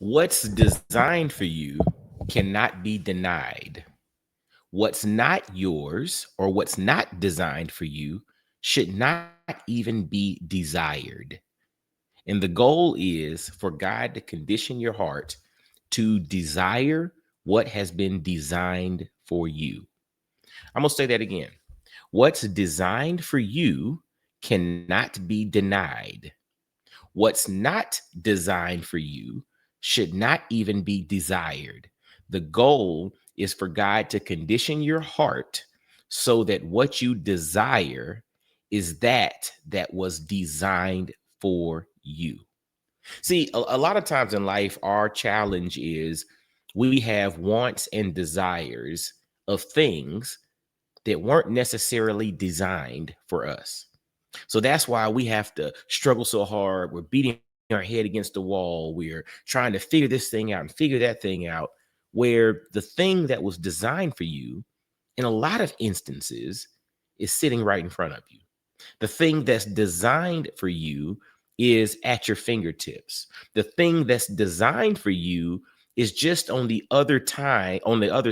What's designed for you cannot be denied. What's not yours or what's not designed for you should not even be desired. And the goal is for God to condition your heart to desire what has been designed for you. I'm going to say that again. What's designed for you cannot be denied. What's not designed for you should not even be desired. The goal is for God to condition your heart so that what you desire is that was designed for you. See, a lot of times in life, our challenge is we have wants and desires of things that weren't necessarily designed for us. So that's why we have to struggle so hard. We're beating our head against the wall. We're trying to figure this thing out and figure that thing out, where the thing that was designed for you, in a lot of instances, is sitting right in front of you. The thing that's designed for you is at your fingertips. The thing that's designed for you is just on the other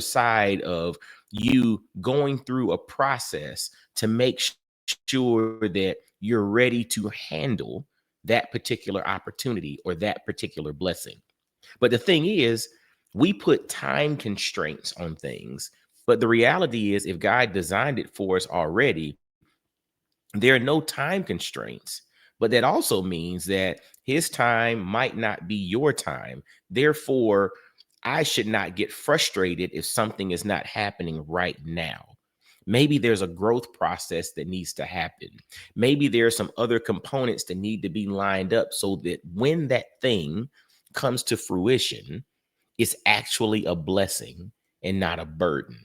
side of you going through a process to make sure that you're ready to handle that particular opportunity or that particular blessing. But the thing is, we put time constraints on things. But the reality is, if God designed it for us already, there are no time constraints. But that also means that his time might not be your time. Therefore, I should not get frustrated if something is not happening right now. Maybe there's a growth process that needs to happen. Maybe there are some other components that need to be lined up so that when that thing comes to fruition, it's actually a blessing and not a burden.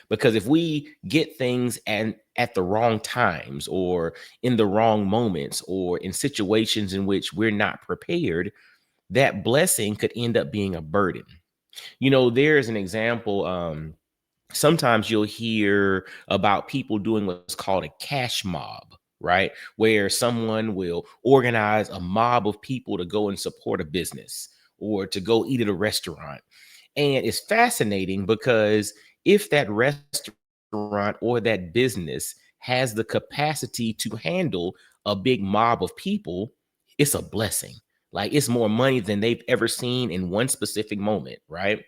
Because if we get things and at the wrong times or in the wrong moments or in situations in which we're not prepared, that blessing could end up being a burden. There's an example. Sometimes you'll hear about people doing what's called a cash mob, right? Where someone will organize a mob of people to go and support a business or to go eat at a restaurant. And it's fascinating because if that restaurant or that business has the capacity to handle a big mob of people, it's a blessing. Like it's more money than they've ever seen in one specific moment, right?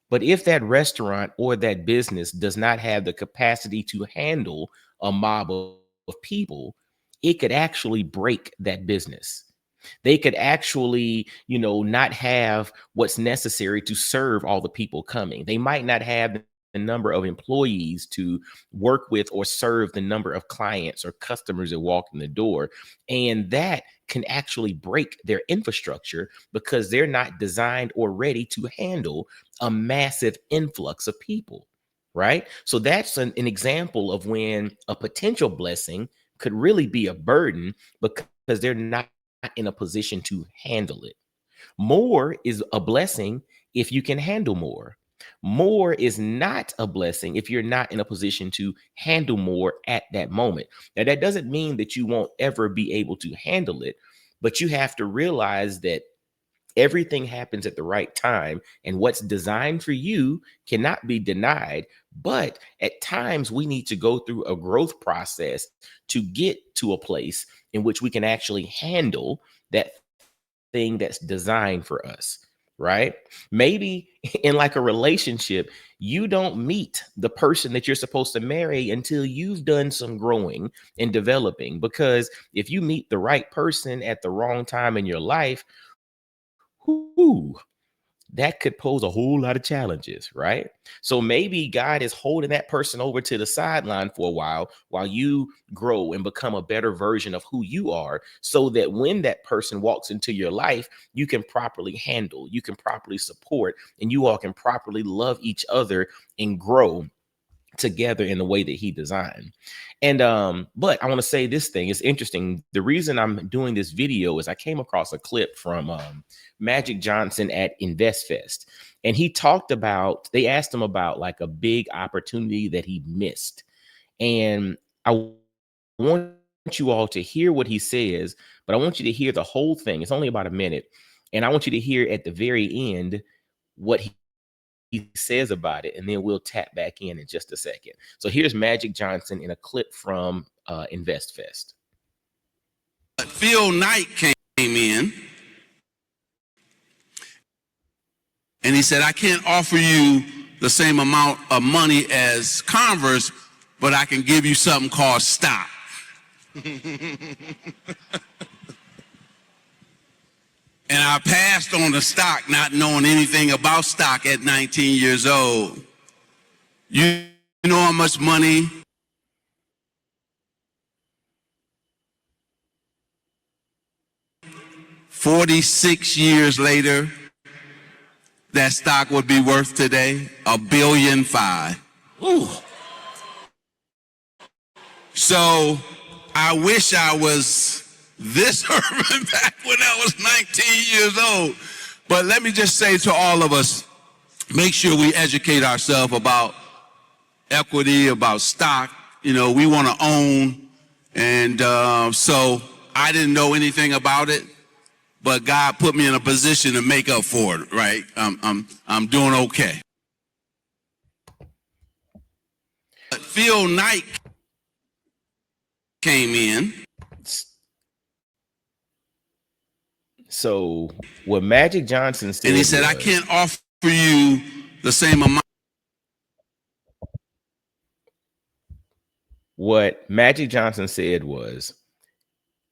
But if that restaurant or that business does not have the capacity to handle a mob of people, it could actually break that business. They could actually, not have what's necessary to serve all the people coming. They might not have the number of employees to work with or serve the number of clients or customers that walk in the door. And that can actually break their infrastructure because they're not designed or ready to handle a massive influx of people. Right. So that's an example of when a potential blessing could really be a burden because they're not in a position to handle it. More is a blessing if you can handle more. More is not a blessing if you're not in a position to handle more at that moment. Now, that doesn't mean that you won't ever be able to handle it, but you have to realize that everything happens at the right time, and what's designed for you cannot be denied. But at times, we need to go through a growth process to get to a place in which we can actually handle that thing that's designed for us. Right? Maybe in like a relationship, you don't meet the person that you're supposed to marry until you've done some growing and developing. Because if you meet the right person at the wrong time in your life, whoo, that could pose a whole lot of challenges, right? So maybe God is holding that person over to the sideline for a while you grow and become a better version of who you are, so that when that person walks into your life, you can properly handle, you can properly support, and you all can properly love each other and grow together in the way that he designed. And but I want to say this thing is interesting. The reason I'm doing this video is I came across a clip from Magic Johnson at Investfest. And he talked about, they asked him about like a big opportunity that he missed. And I want you all to hear what he says, but I want you to hear the whole thing. It's only about a minute. And I want you to hear at the very end what he says about it, and then we'll tap back in just a second. So here's Magic Johnson in a clip from Investfest. Phil Knight came in and he said, I can't offer you the same amount of money as Converse, but I can give you something called stock. And I passed on the stock, not knowing anything about stock at 19 years old. You know how much money? $46 years later, that stock would be worth today $1.5 billion. Ooh. So I wish I was this urban back when I was 19 years old. But let me just say to all of us, make sure we educate ourselves about equity, about stock. You know, we want to own. And so I didn't know anything about it, but God put me in a position to make up for it, right? I'm doing okay. Phil Knight came in. So what Magic Johnson said, and he said, I can't offer you the same amount. What Magic Johnson said was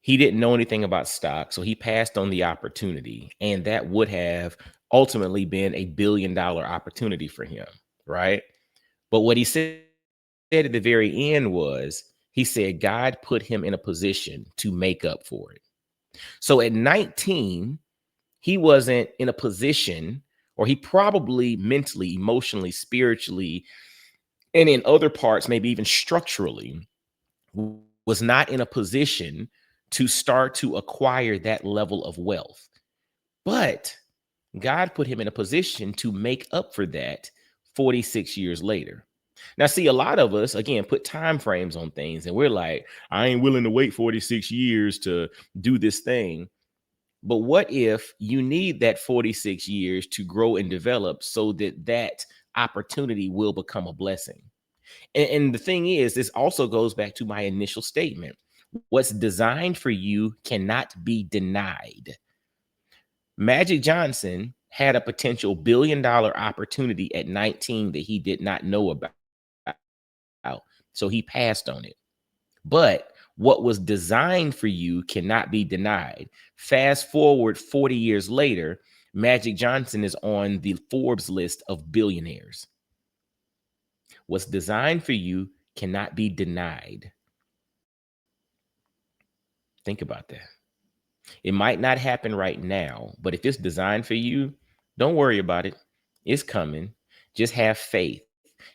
he didn't know anything about stock, so he passed on the opportunity, and that would have ultimately been $1 billion opportunity for him, right? But what he said at the very end was, he said God put him in a position to make up for it. So at 19, he wasn't in a position, or he probably mentally, emotionally, spiritually, and in other parts, maybe even structurally, was not in a position to start to acquire that level of wealth. But God put him in a position to make up for that 46 years later. Now, see, a lot of us, again, put time frames on things, and we're like, I ain't willing to wait 46 years to do this thing. But what if you need that 46 years to grow and develop so that that opportunity will become a blessing? And the thing is, this also goes back to my initial statement. What's designed for you cannot be denied. Magic Johnson had a potential $1 billion opportunity at 19 that he did not know about. So he passed on it. But what was designed for you cannot be denied. Fast forward 40 years later, Magic Johnson is on the Forbes list of billionaires. What's designed for you cannot be denied. Think about that. It might not happen right now, but if it's designed for you, don't worry about it. It's coming. Just have faith.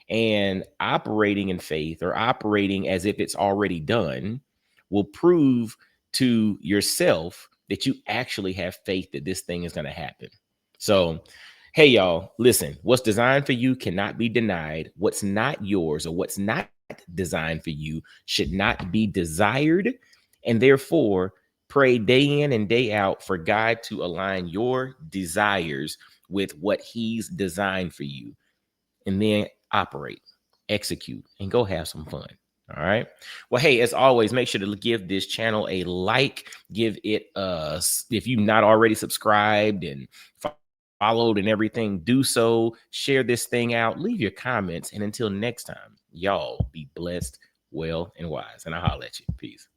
And operating in faith, or operating as if it's already done, will prove to yourself that you actually have faith that this thing is going to happen. So, hey, y'all, listen, what's designed for you cannot be denied. What's not yours, or what's not designed for you, should not be desired. And therefore, pray day in and day out for God to align your desires with what He's designed for you. And then operate, execute, and go have some fun. All right. Well, hey, as always, make sure to give this channel a like. Give it if you've not already subscribed and followed and everything, do so. Share this thing out. Leave your comments. And until next time, y'all be blessed, well, and wise. And I'll holler at you. Peace.